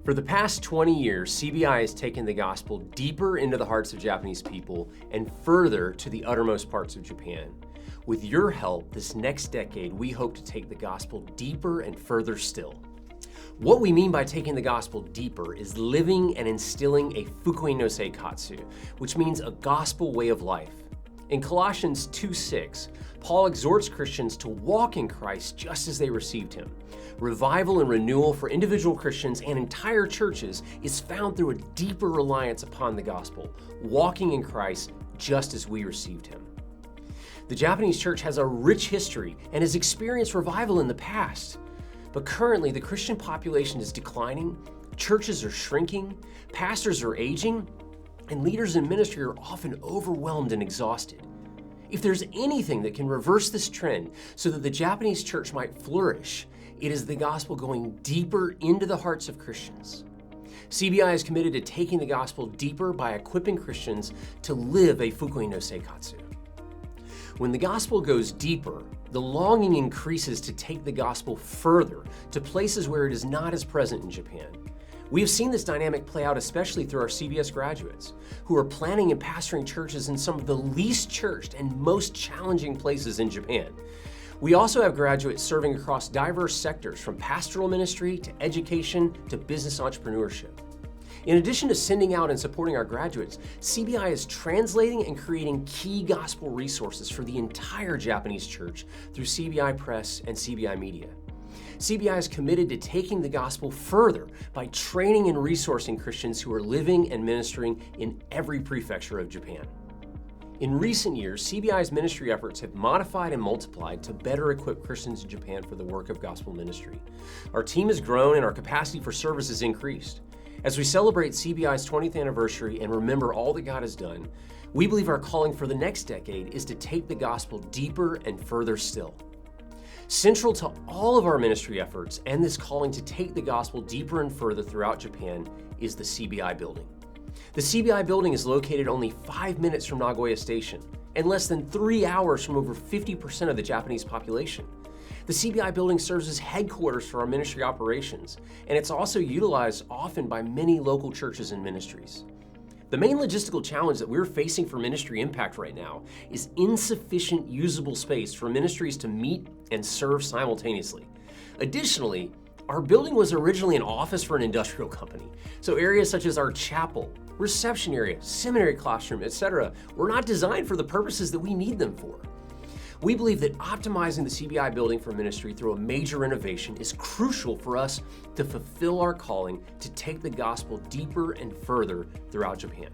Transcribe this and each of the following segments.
For the past 20 years, CBI has taken the gospel deeper into the hearts of Japanese people and further to the uttermost parts of Japan. With your help, this next decade, we hope to take the gospel deeper and further still. What we mean by taking the gospel deeper is living and instilling a Fukui no Seikatsu, which means a gospel way of life. In Colossians 2:6, Paul exhorts Christians to walk in Christ just as they received him. Revival and renewal for individual Christians and entire churches is found through a deeper reliance upon the gospel, walking in Christ just as we received him. The Japanese church has a rich history and has experienced revival in the past. But currently, the Christian population is declining, churches are shrinking, pastors are aging, and leaders in ministry are often overwhelmed and exhausted. If there's anything that can reverse this trend so that the Japanese church might flourish, it is the gospel going deeper into the hearts of Christians. CBI is committed to taking the gospel deeper by equipping Christians to live a Fukui no Seikatsu. When the gospel goes deeper, the longing increases to take the gospel further to places where it is not as present in Japan. We have seen this dynamic play out especially through our CBS graduates, who are planning and pastoring churches in some of the least churched and most challenging places in Japan. We also have graduates serving across diverse sectors, from pastoral ministry to education to business entrepreneurship. In addition to sending out and supporting our graduates, CBI is translating and creating key gospel resources for the entire Japanese church through CBI Press and CBI Media. CBI is committed to taking the gospel further by training and resourcing Christians who are living and ministering in every prefecture of Japan. In recent years, CBI's ministry efforts have modified and multiplied to better equip Christians in Japan for the work of gospel ministry. Our team has grown and our capacity for service has increased. As we celebrate CBI's 20th anniversary and remember all that God has done, we believe our calling for the next decade is to take the gospel deeper and further still. Central to all of our ministry efforts and this calling to take the gospel deeper and further throughout Japan is the CBI building. The CBI building is located only 5 minutes from Nagoya Station and less than 3 hours from over 50% of the Japanese population. The CBI building serves as headquarters for our ministry operations, and it's also utilized often by many local churches and ministries. The main logistical challenge that we're facing for ministry impact right now is insufficient usable space for ministries to meet and serve simultaneously. Additionally, our building was originally an office for an industrial company, so areas such as our chapel, reception area, seminary classroom, etc. were not designed for the purposes that we need them for. We believe that optimizing the CBI building for ministry through a major renovation is crucial for us to fulfill our calling to take the gospel deeper and further throughout Japan.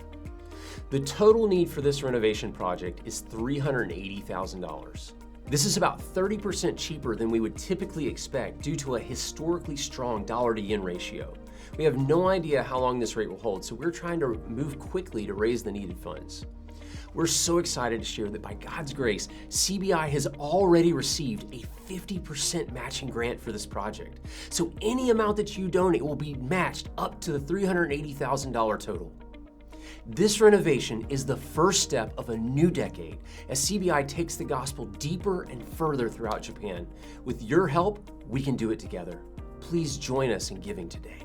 The total need for this renovation project is $380,000. This is about 30% cheaper than we would typically expect due to a historically strong dollar to yen ratio. We have no idea how long this rate will hold, so we're trying to move quickly to raise the needed funds. We're so excited to share that by God's grace, CBI has already received a 50% matching grant for this project. So any amount that you donate will be matched up to the $380,000 total. This renovation is the first step of a new decade as CBI takes the gospel deeper and further throughout Japan. With your help, we can do it together. Please join us in giving today.